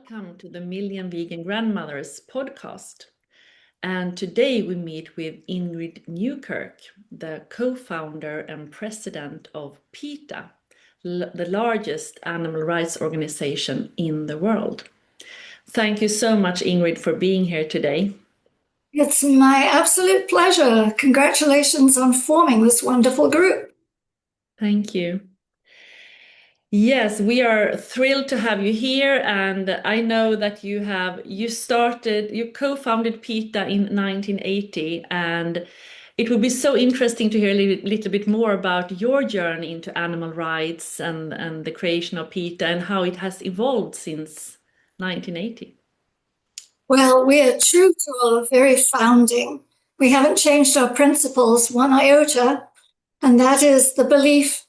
welcome to the Million Vegan Grandmothers podcast. And today we meet with Ingrid Newkirk, the co-founder and president of PETA, the largest animal rights organization in the world. Thank you so much, Ingrid, for being here today. It's my absolute pleasure. Congratulations on forming this wonderful group. Thank you. Yes, we are thrilled to have you here, and I know that you co-founded PETA in 1980, and it would be so interesting to hear a little bit more about your journey into animal rights and the creation of PETA and how it has evolved since 1980. Well, we are true to our very founding. We haven't changed our principles one iota, and that is the belief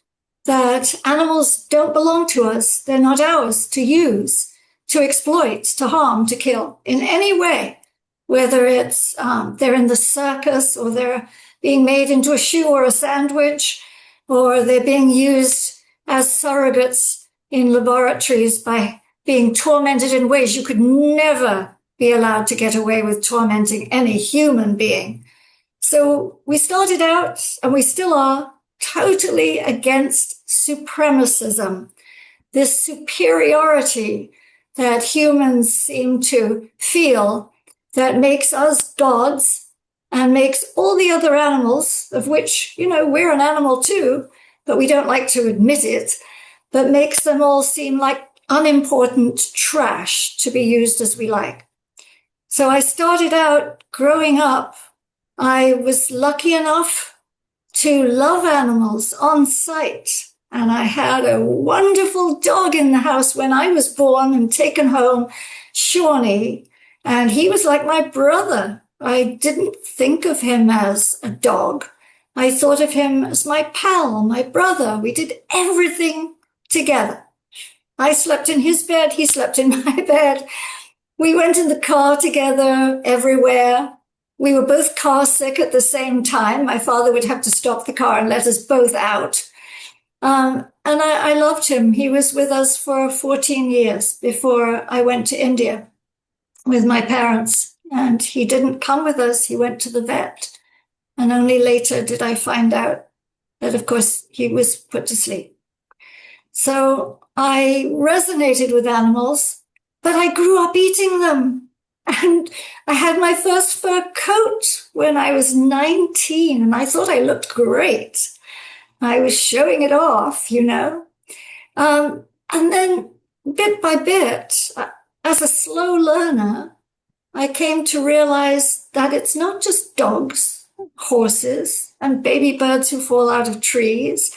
that animals don't belong to us. They're not ours to use, to exploit, to harm, to kill in any way, whether it's they're in the circus or they're being made into a shoe or a sandwich, or they're being used as surrogates in laboratories by being tormented in ways you could never be allowed to get away with tormenting any human being. So we started out, and we still are, totally against supremacism, this superiority that humans seem to feel that makes us gods and makes all the other animals, of which, we're an animal too, but we don't like to admit it, but makes them all seem like unimportant trash to be used as we like. So I started out growing up. I was lucky enough to love animals on sight. And I had a wonderful dog in the house when I was born and taken home, Shawnee. And he was like my brother. I didn't think of him as a dog. I thought of him as my pal, my brother. We did everything together. I slept in his bed. He slept in my bed. We went in the car together everywhere. We were both car sick at the same time. My father would have to stop the car and let us both out. And I loved him. He was with us for 14 years before I went to India with my parents. And he didn't come with us. He went to the vet. And only later did I find out that, of course, he was put to sleep. So I resonated with animals, but I grew up eating them. And I had my first fur coat when I was 19, and I thought I looked great. I was showing it off, And then bit by bit, as a slow learner, I came to realize that it's not just dogs, horses, and baby birds who fall out of trees.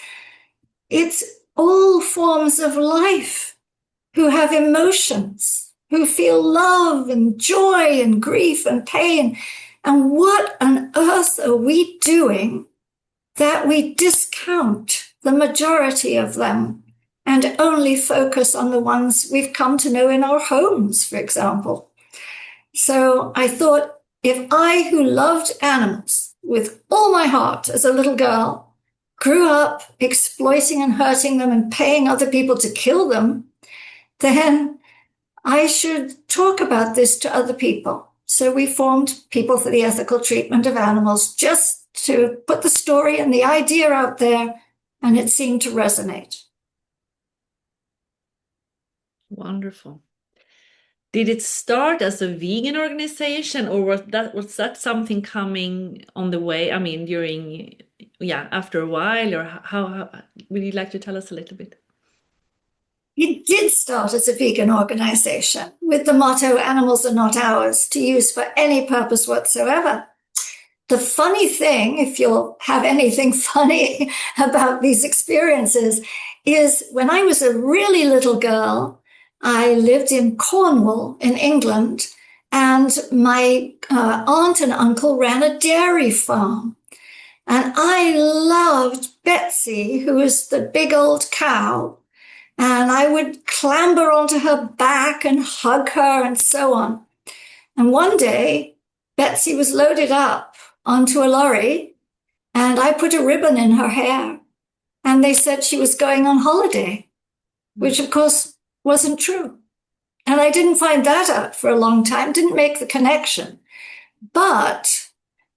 It's all forms of life who have emotions, who feel love and joy and grief and pain. And what on earth are we doing that we discount the majority of them and only focus on the ones we've come to know in our homes, for example? So I thought, if I, who loved animals with all my heart as a little girl, grew up exploiting and hurting them and paying other people to kill them, then I should talk about this to other people. So we formed People for the Ethical Treatment of Animals, just to put the story and the idea out there, and it seemed to resonate. Wonderful. Did it start as a vegan organization, or was that something coming on the way? I mean, after a while, or how would you like to tell us a little bit? It did start as a vegan organization with the motto, "Animals are not ours to use for any purpose whatsoever." The funny thing, if you'll have anything funny about these experiences, is when I was a really little girl, I lived in Cornwall in England, and my aunt and uncle ran a dairy farm. And I loved Betsy, who was the big old cow. And I would clamber onto her back and hug her and so on. And one day, Betsy was loaded up onto a lorry, and I put a ribbon in her hair. And they said she was going on holiday, which of course wasn't true. And I didn't find that out for a long time, didn't make the connection. But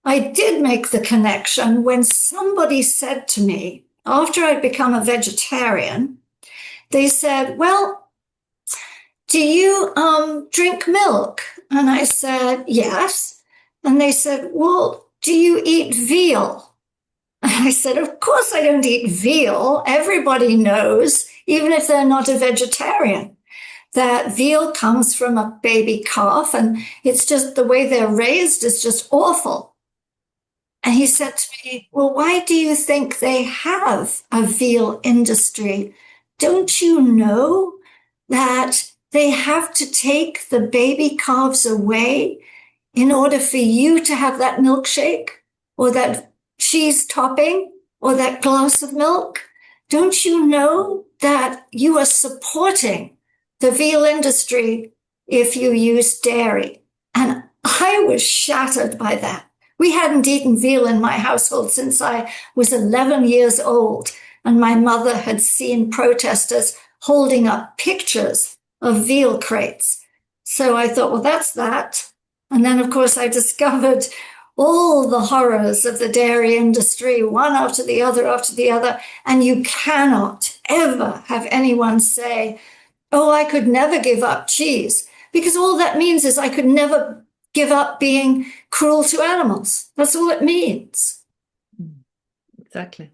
I did make the connection when somebody said to me, after I'd become a vegetarian, they said, well, do you drink milk? And I said, yes. And they said, well, do you eat veal? And I said, of course I don't eat veal. Everybody knows, even if they're not a vegetarian, that veal comes from a baby calf, and it's just the way they're raised is just awful. And he said to me, well, why do you think they have a veal industry? Don't you know that they have to take the baby calves away in order for you to have that milkshake or that cheese topping or that glass of milk? Don't you know that you are supporting the veal industry if you use dairy? And I was shattered by that. We hadn't eaten veal in my household since I was 11 years old, and my mother had seen protesters holding up pictures of veal crates. So I thought, well, that's that. And then, of course, I discovered all the horrors of the dairy industry, one after the other after the other. And you cannot ever have anyone say, oh, I could never give up cheese, because all that means is I could never give up being cruel to animals. That's all it means. Exactly.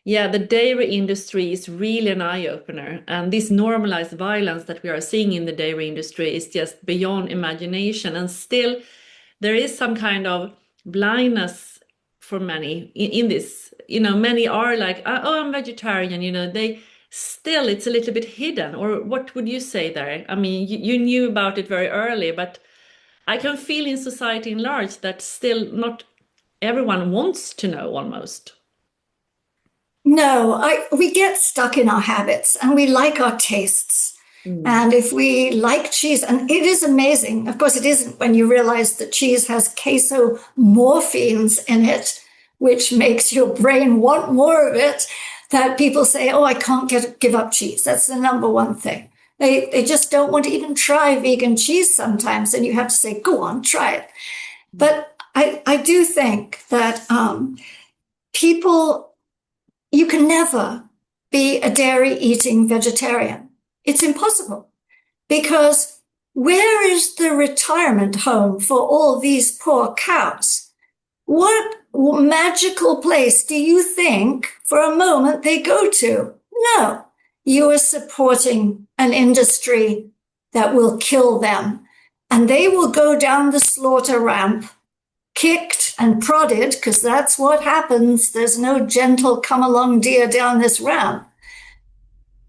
Yeah, the dairy industry is really an eye-opener. And this normalized violence that we are seeing in the dairy industry is just beyond imagination. And still, there is some kind of blindness for many in this. You know, many are like, oh, I'm vegetarian. You know, they still, it's a little bit hidden. Or what would you say there? I mean, you knew about it very early, but I can feel in society in large that still not everyone wants to know almost. No, we get stuck in our habits and we like our tastes. And if we like cheese, and it is amazing, of course it isn't when you realize that cheese has casomorphines in it, which makes your brain want more of it, that people say, oh, I can't give up cheese. That's the number one thing. They just don't want to even try vegan cheese sometimes. And you have to say, go on, try it. But I do think that people, you can never be a dairy-eating vegetarian. It's impossible, because where is the retirement home for all these poor cows? What magical place do you think for a moment they go to? No, you are supporting an industry that will kill them, and they will go down the slaughter ramp kicked and prodded, because that's what happens. There's no gentle come along dear down this ramp.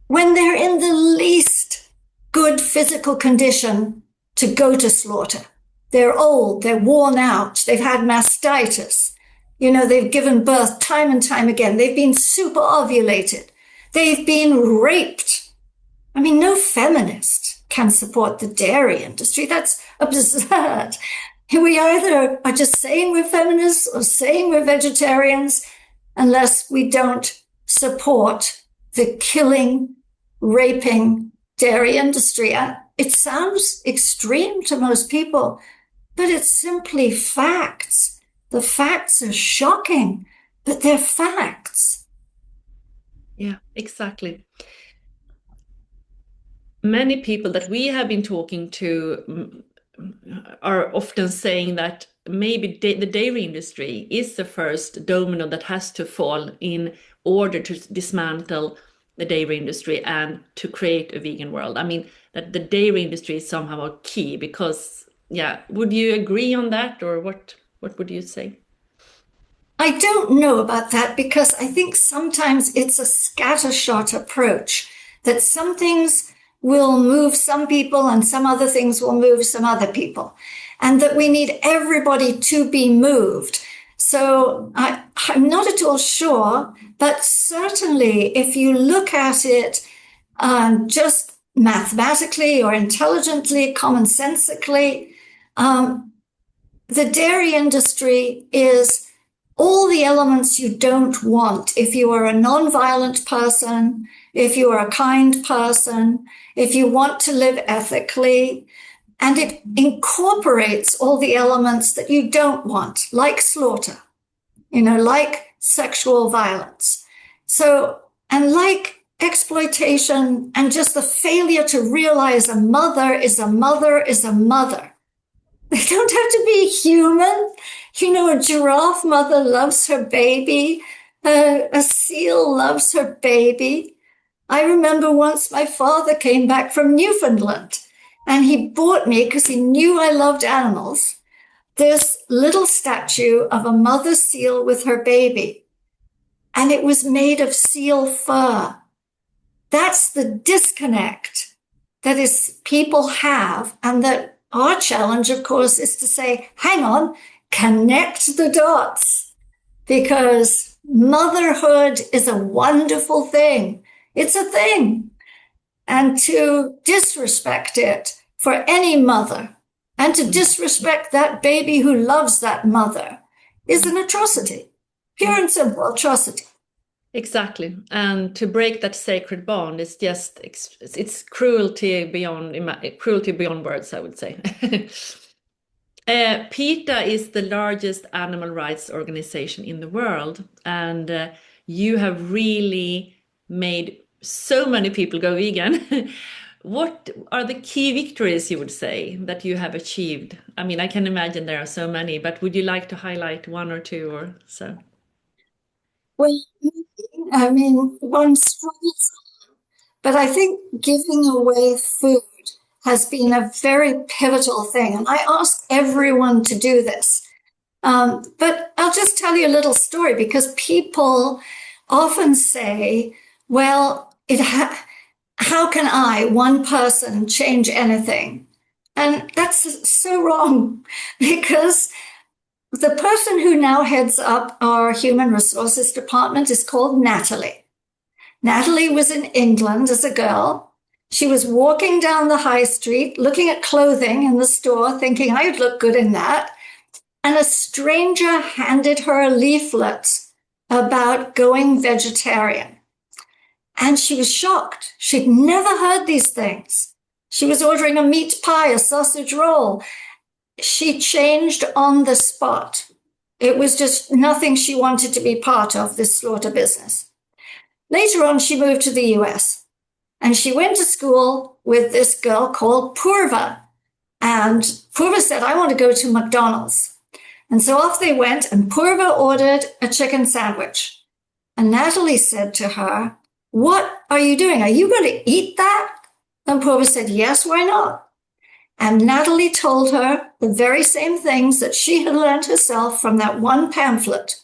When they're in the least good physical condition to go to slaughter. They're old, they're worn out, they've had mastitis. You know, they've given birth time and time again. They've been super ovulated. They've been raped. I mean, no feminist can support the dairy industry. That's absurd. We either are just saying we're feminists or saying we're vegetarians, unless we don't support the killing, raping dairy industry. And it sounds extreme to most people, but it's simply facts. The facts are shocking, but they're facts. Yeah, exactly. Many people that we have been talking to are often saying that maybe the dairy industry is the first domino that has to fall in order to dismantle the dairy industry and to create a vegan world. I mean, that the dairy industry is somehow key, because, yeah, would you agree on that, or what would you say? I don't know about that, because I think sometimes it's a scattershot approach, that some things will move some people and some other things will move some other people, and that we need everybody to be moved. So I'm not at all sure, but certainly if you look at it just mathematically or intelligently, commonsensically, the dairy industry is all the elements you don't want if you are a nonviolent person, if you're a kind person, if you want to live ethically, and it incorporates all the elements that you don't want, like slaughter, like sexual violence. So, and like exploitation and just the failure to realize a mother is a mother is a mother. They don't have to be human. A giraffe mother loves her baby. A seal loves her baby. I remember once my father came back from Newfoundland and he bought me, because he knew I loved animals, this little statue of a mother seal with her baby. And it was made of seal fur. That's the disconnect that is people have, and that our challenge, of course, is to say, hang on, connect the dots, because motherhood is a wonderful thing. It's a thing. And to disrespect it for any mother, and to disrespect that baby who loves that mother, is an atrocity. Pure and simple atrocity. Exactly. And to break that sacred bond is just, it's cruelty beyond words, I would say. PETA is the largest animal rights organization in the world, and you have really made so many people go vegan. What are the key victories, you would say, that you have achieved? I mean, I can imagine there are so many, but would you like to highlight one or two or so? Well, one struggles, but I think giving away food has been a very pivotal thing. And I ask everyone to do this. But I'll just tell you a little story, because people often say, well, how can I, one person, change anything? And that's so wrong, because the person who now heads up our human resources department is called Natalie. Natalie was in England as a girl. She was walking down the high street, looking at clothing in the store, thinking I'd look good in that. And a stranger handed her a leaflet about going vegetarian. And she was shocked. She'd never heard these things. She was ordering a meat pie, a sausage roll. She changed on the spot. It was just nothing she wanted to be part of, this slaughter business. Later on, she moved to the US, and she went to school with this girl called Purva. And Purva said, I want to go to McDonald's. And so off they went, and Purva ordered a chicken sandwich. And Natalie said to her, what are you doing? Are you going to eat that? And Purva said, yes, why not? And Natalie told her the very same things that she had learned herself from that one pamphlet.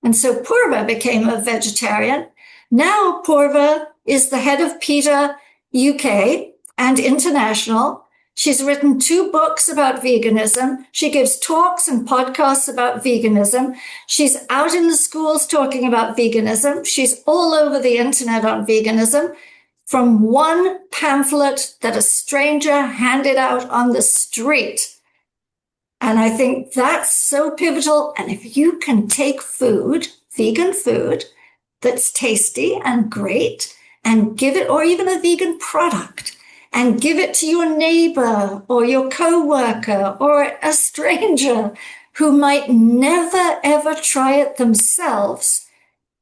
And so Purva became a vegetarian. Now Purva is the head of PETA UK and international. She's written 2 books about veganism. She gives talks and podcasts about veganism. She's out in the schools talking about veganism. She's all over the internet on veganism, from one pamphlet that a stranger handed out on the street. And I think that's so pivotal. And if you can take food, vegan food, that's tasty and great, and give it, or even a vegan product, and give it to your neighbor or your coworker or a stranger who might never, ever try it themselves,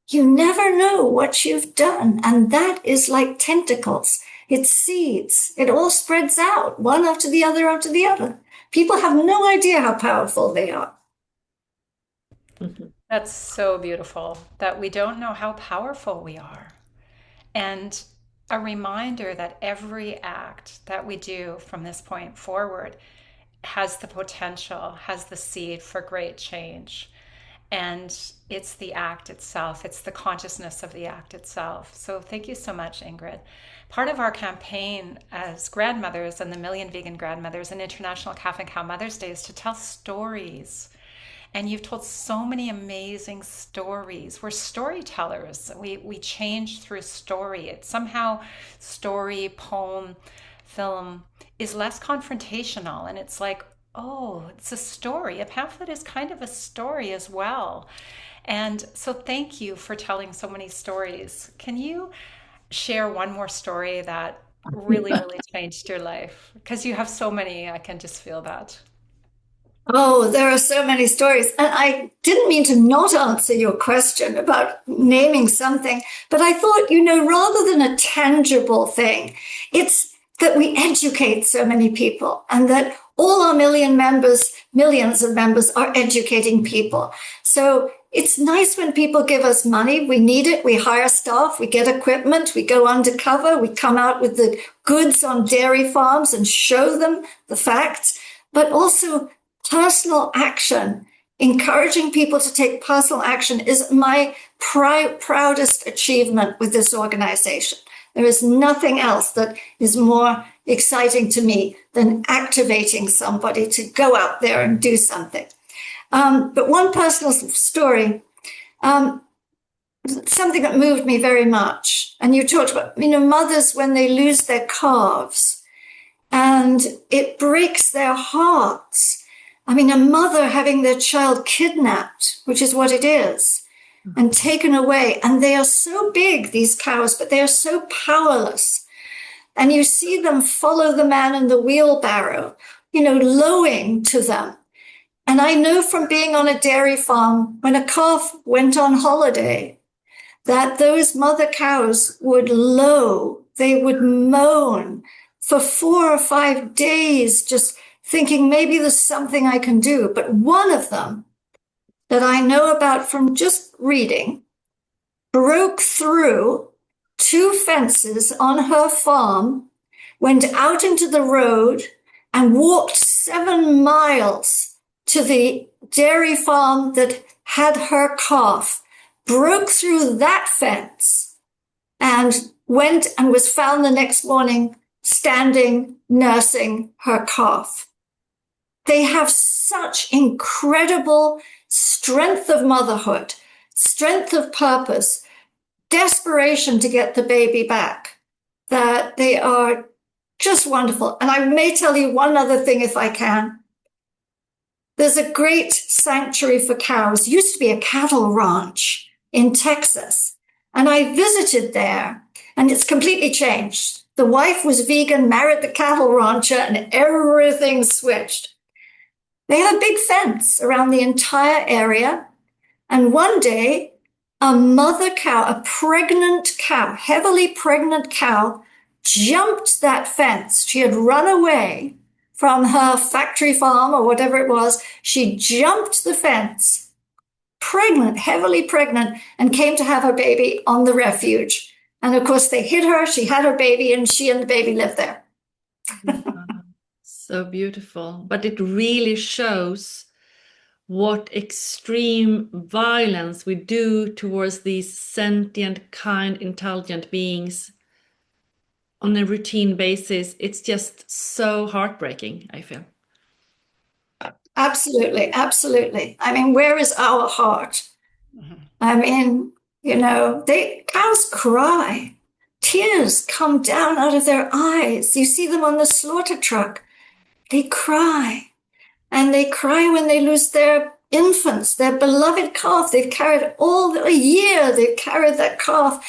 you never know what you've done. And that is like tentacles. It's seeds. It all spreads out, one after the other after the other. People have no idea how powerful they are. That's so beautiful, that we don't know how powerful we are. And a reminder that every act that we do from this point forward has the potential, has the seed for great change. And it's the act itself, it's the consciousness of the act itself. So thank you so much, Ingrid. Part of our campaign as grandmothers and the Million Vegan Grandmothers and International Calf and Cow Mother's Day is to tell stories. And you've told so many amazing stories. We're storytellers. We change through story. It's somehow story, poem, film is less confrontational. And it's like, oh, it's a story. A pamphlet is kind of a story as well. And so thank you for telling so many stories. Can you share one more story that really, really changed your life? Because you have so many, I can just feel that. Oh, there are so many stories. And I didn't mean to not answer your question about naming something, but I thought, rather than a tangible thing, it's that we educate so many people and that all our millions of members are educating people. So it's nice when people give us money. We need it. We hire staff. We get equipment. We go undercover. We come out with the goods on dairy farms and show them the facts, but also personal action. Encouraging people to take personal action is my proudest achievement with this organization. There is nothing else that is more exciting to me than activating somebody to go out there and do something. But one personal story, something that moved me very much. And you talked about, mothers when they lose their calves and it breaks their hearts. I mean, a mother having their child kidnapped, which is what it is, and taken away. And they are so big, these cows, but they are so powerless. And you see them follow the man in the wheelbarrow, lowing to them. And I know from being on a dairy farm, when a calf went on holiday, that those mother cows would low, they would moan for 4 or 5 days, just thinking maybe there's something I can do. But one of them that I know about from just reading broke through 2 fences on her farm, went out into the road and walked 7 miles to the dairy farm that had her calf, broke through that fence and went and was found the next morning standing, nursing her calf. They have such incredible strength of motherhood, strength of purpose, desperation to get the baby back, that they are just wonderful. And I may tell you one other thing if I can. There's a great sanctuary for cows. It used to be a cattle ranch in Texas. And I visited there, and it's completely changed. The wife was vegan, married the cattle rancher, and everything switched. They have a big fence around the entire area. And one day, a mother cow, a pregnant cow, heavily pregnant cow, jumped that fence. She had run away from her factory farm or whatever it was. She jumped the fence, pregnant, heavily pregnant, and came to have her baby on the refuge. And of course, they hid her. She had her baby, and she and the baby lived there. So beautiful. But it really shows what extreme violence we do towards these sentient, kind, intelligent beings on a routine basis. It's just so heartbreaking, I feel. Absolutely, absolutely. I mean, where is our heart? Mm-hmm. I mean, cows cry. Tears come down out of their eyes. You see them on the slaughter truck. They cry. And they cry when they lose their infants, their beloved calf. They've carried a year, they've carried that calf.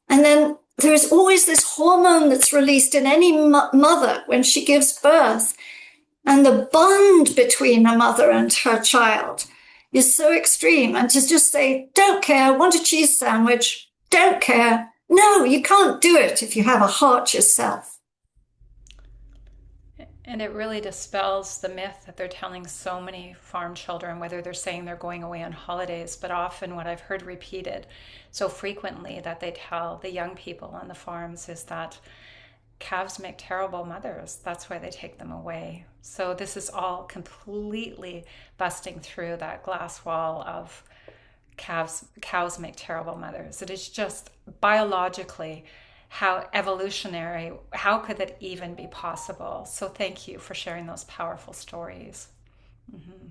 And then there's always this hormone that's released in any mother when she gives birth. And the bond between a mother and her child is so extreme. And to just say, don't care, want a cheese sandwich, don't care. No, you can't do it if you have a heart yourself. And it really dispels the myth that they're telling so many farm children, whether they're saying they're going away on holidays, but often what I've heard repeated so frequently that they tell the young people on the farms is that calves make terrible mothers. That's why they take them away. So this is all completely busting through that glass wall of cows make terrible mothers. It is just biologically how evolutionary, how could that even be possible? So thank you for sharing those powerful stories. Mm-hmm.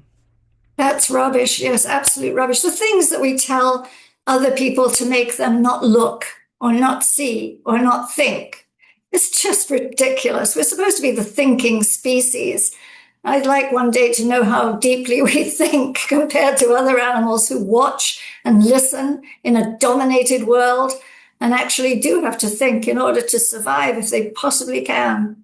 That's rubbish. Yes, absolute rubbish. The things that we tell other people to make them not look or not see or not think. It's just ridiculous. We're supposed to be the thinking species. I'd like one day to know how deeply we think compared to other animals who watch and listen in a dominated world. and actually do have to think in order to survive if they possibly can.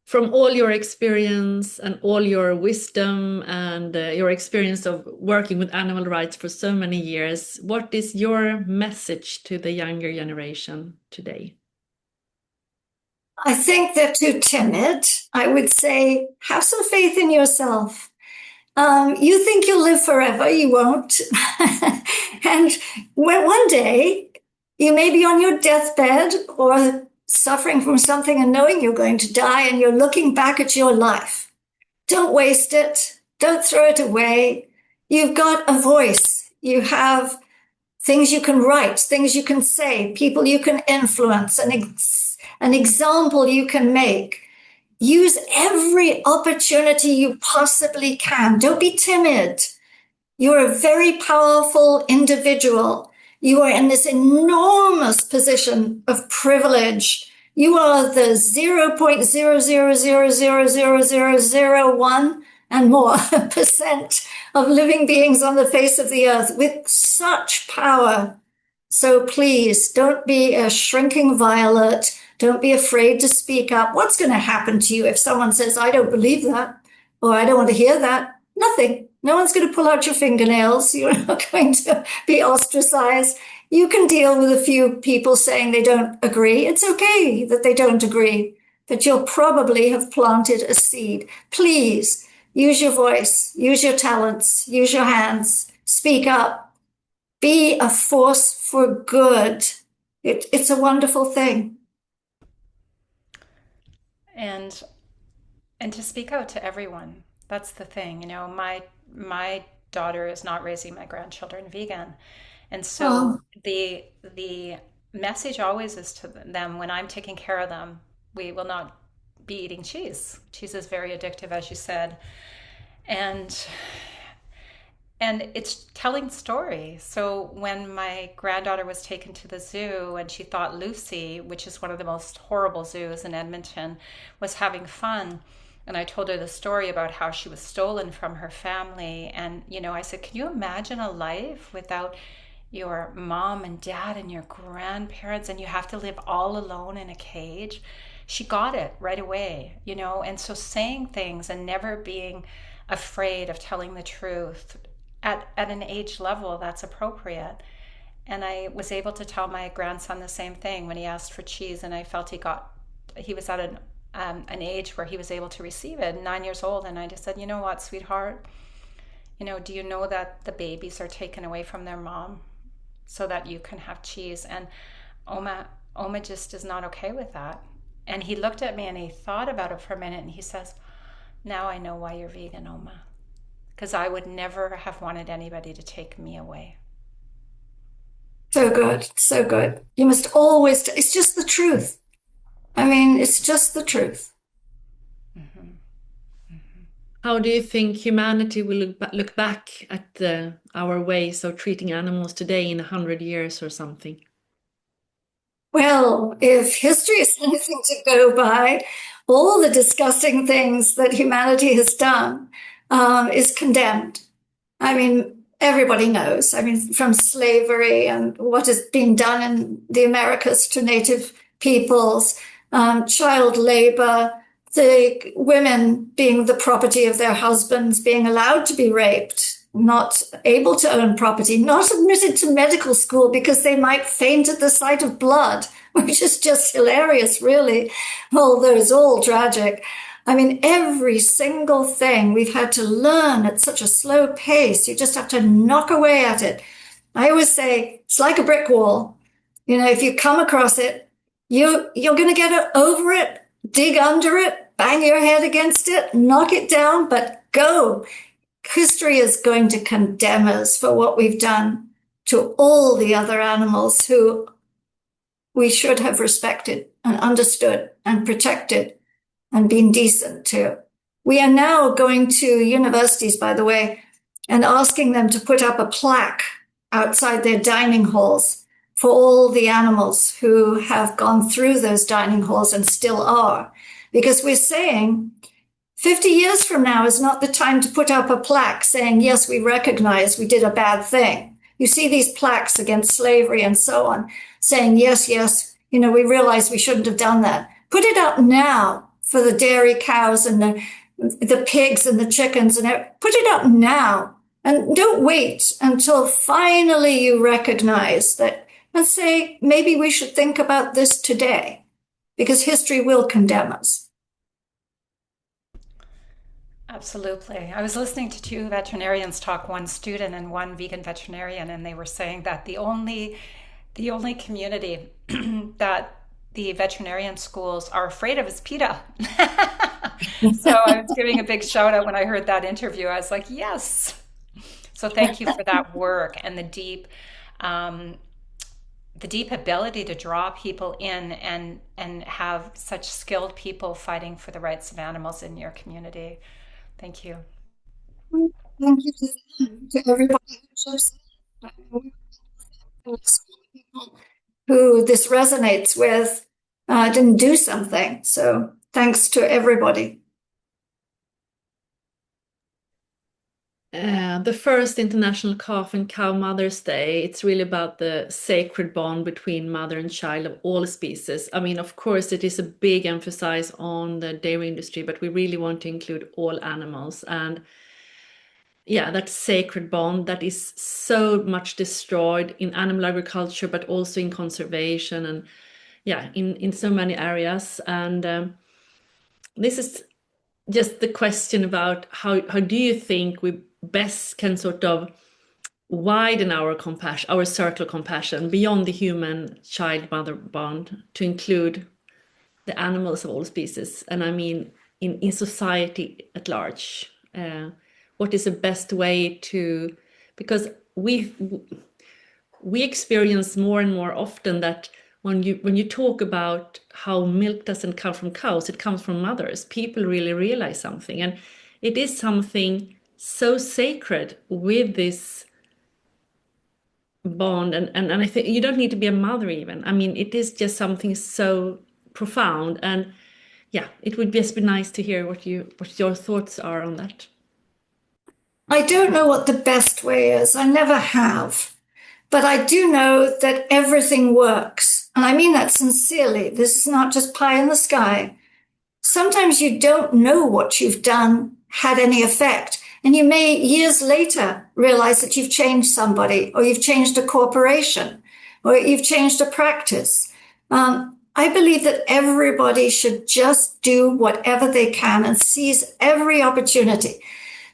From all your experience and all your wisdom and your experience of working with animal rights for so many years, what is your message to the younger generation today? I think they're too timid. I would say, have some faith in yourself. You think you'll live forever, you won't. And when one day you may be on your deathbed or suffering from something and knowing you're going to die, and you're looking back at your life. Don't waste it. Don't throw it away. You've got a voice. You have things you can write, things you can say, people you can influence, an example you can make. Use every opportunity you possibly can. Don't be timid. You're a very powerful individual. You are in this enormous position of privilege. You are the 0.000000001 and more percent of living beings on the face of the earth with such power. So please don't be a shrinking violet. Don't be afraid to speak up. What's going to happen to you if someone says, I don't believe that, or I don't want to hear that? Nothing. No one's going to pull out your fingernails. You're not going to be ostracized. You can deal with a few people saying they don't agree. It's okay that they don't agree, but you'll probably have planted a seed. Please use your voice, use your talents, use your hands, speak up, be a force for good. It's a wonderful thing. And to speak out to everyone. That's the thing. You know, my daughter is not raising my grandchildren vegan. And so the message always is to them, when I'm taking care of them, we will not be eating cheese. Cheese is very addictive, as you said. And it's telling story. So when my granddaughter was taken to the zoo and she thought Lucy, which is one of the most horrible zoos in Edmonton, was having fun, and I told her the story about how she was stolen from her family. And, you know, I said, can you imagine a life without your mom and dad and your grandparents, and you have to live all alone in a cage? She got it right away, you know. And so saying things and never being afraid of telling the truth at an age level that's appropriate. And I was able to tell my grandson the same thing when he asked for cheese, and I felt he was at an age where he was able to receive it, 9 years old. And I just said, you know what, sweetheart, you know, do you know that the babies are taken away from their mom so that you can have cheese? And Oma just is not okay with that. And he looked at me and he thought about it for a minute, and he says, now I know why you're vegan, Oma. Because I would never have wanted anybody to take me away. So good, so good. You must always, it's just the truth. I mean, it's just the truth. Mm-hmm. Mm-hmm. How do you think humanity will look back at our ways of treating animals today in 100 years or something? Well, if history is anything to go by, all the disgusting things that humanity has done is condemned. I mean, everybody knows. I mean, from slavery and what has been done in the Americas to Native peoples, child labor, the women being the property of their husbands, being allowed to be raped, not able to own property, not admitted to medical school because they might faint at the sight of blood, which is just hilarious, really, although it's all tragic. I mean, every single thing we've had to learn at such a slow pace. You just have to knock away at it. I always say it's like a brick wall. You know, if you come across it, you're going to get over it, dig under it, bang your head against it, knock it down, but go. History is going to condemn us for what we've done to all the other animals who we should have respected and understood and protected and been decent to. We are now going to universities, by the way, and asking them to put up a plaque outside their dining halls for all the animals who have gone through those dining halls and still are. Because we're saying 50 years from now is not the time to put up a plaque saying, yes, we recognize we did a bad thing. You see these plaques against slavery and so on, saying, yes, yes, we realize we shouldn't have done that. Put it up now for the dairy cows and the pigs and the chickens, and put it up now. And don't wait until finally you recognize that and say, maybe we should think about this today, because history will condemn us. Absolutely. I was listening to two veterinarians talk, one student and one vegan veterinarian, and they were saying that the only community that the veterinarian schools are afraid of is PETA. So I was giving a big shout out when I heard that interview. I was like, yes. So thank you for that work and the deep ability to draw people in and have such skilled people fighting for the rights of animals in your community. Thank you. Thank you to everybody who this resonates with didn't do something. So thanks to everybody. The first International Calf and Cow Mother's Day, it's really about the sacred bond between mother and child of all species. I mean, of course, it is a big emphasis on the dairy industry, but we really want to include all animals. And yeah, that sacred bond that is so much destroyed in animal agriculture, but also in conservation and yeah, in so many areas. And this is just the question about how do you think we best can sort of widen our compassion, our circle of compassion beyond the human child-mother bond to include the animals of all species, and I mean in society at large. What is the best way to, because we experience more and more often that when you talk about how milk doesn't come from cows, it comes from mothers, people really realize something. And it is something so sacred with this bond. And I think you don't need to be a mother even. I mean, it is just something so profound. And yeah, it would just be nice to hear what your thoughts are on that. I don't know what the best way is. I never have. But I do know that everything works. And I mean that sincerely. This is not just pie in the sky. Sometimes you don't know what you've done had any effect. And you may years later realize that you've changed somebody, or you've changed a corporation, or you've changed a practice. I believe that everybody should just do whatever they can and seize every opportunity.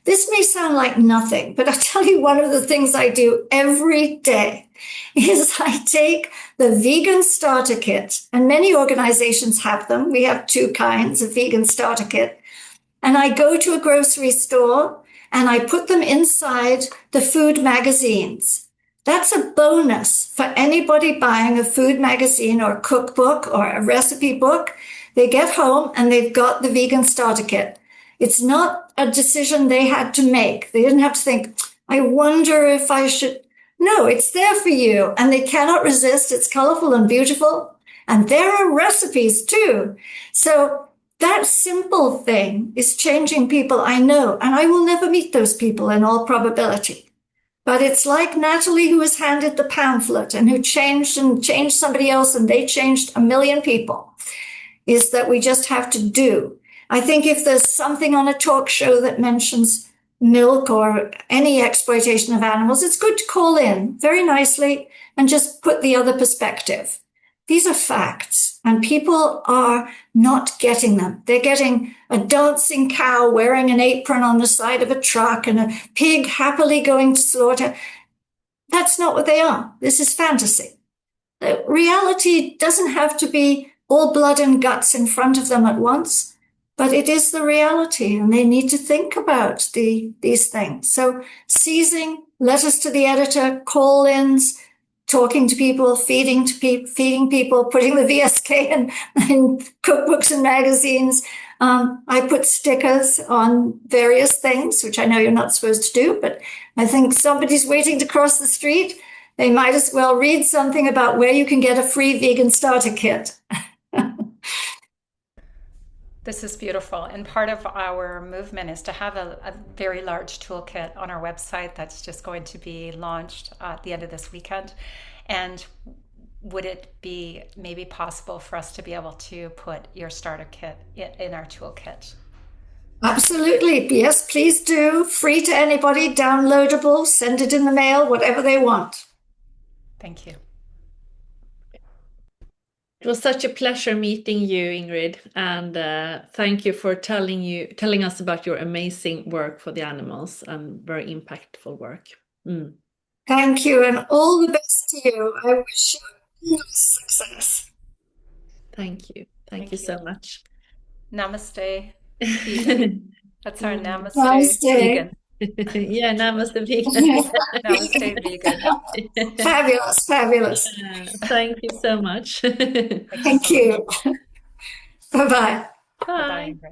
This may sound like nothing, but I'll tell you one of the things I do every day is I take the vegan starter kit, and many organizations have them. We have two kinds of vegan starter kit. And I go to a grocery store and I put them inside the food magazines. That's a bonus for anybody buying a food magazine or a cookbook or a recipe book. They get home and they've got the vegan starter kit. It's not a decision they had to make. They didn't have to think, I wonder if I should. No, it's there for you. And they cannot resist. It's colorful and beautiful. And there are recipes too. So that simple thing is changing people, I know. And I will never meet those people in all probability. But it's like Natalie, who was handed the pamphlet and who changed somebody else, and they changed a million people, is that we just have to do. I think if there's something on a talk show that mentions milk or any exploitation of animals, it's good to call in very nicely and just put the other perspective. These are facts, and people are not getting them. They're getting a dancing cow wearing an apron on the side of a truck and a pig happily going to slaughter. That's not what they are. This is fantasy. The reality doesn't have to be all blood and guts in front of them at once. But it is the reality, and they need to think about these things. So seizing, letters to the editor, call-ins, talking to people, feeding people, putting the VSK in cookbooks and magazines. I put stickers on various things, which I know you're not supposed to do, but I think somebody's waiting to cross the street. They might as well read something about where you can get a free vegan starter kit. This is beautiful. And part of our movement is to have a very large toolkit on our website that's just going to be launched at the end of this weekend. And would it be maybe possible for us to be able to put your starter kit in our toolkit? Absolutely. Yes, please do. Free to anybody, downloadable, send it in the mail, whatever they want. Thank you. It was such a pleasure meeting you, Ingrid, and thank you for telling us about your amazing work for the animals and very impactful work. Thank you, and all the best to you. I wish you endless success. Thank you. Thank you so much. Namaste, vegan. That's our namaste, Namaste. vegan. Yeah, namaste, vegan. Namaste, vegan. Fabulous, fabulous. Thank you so much. Thank you. Bye-bye. Bye. Bye.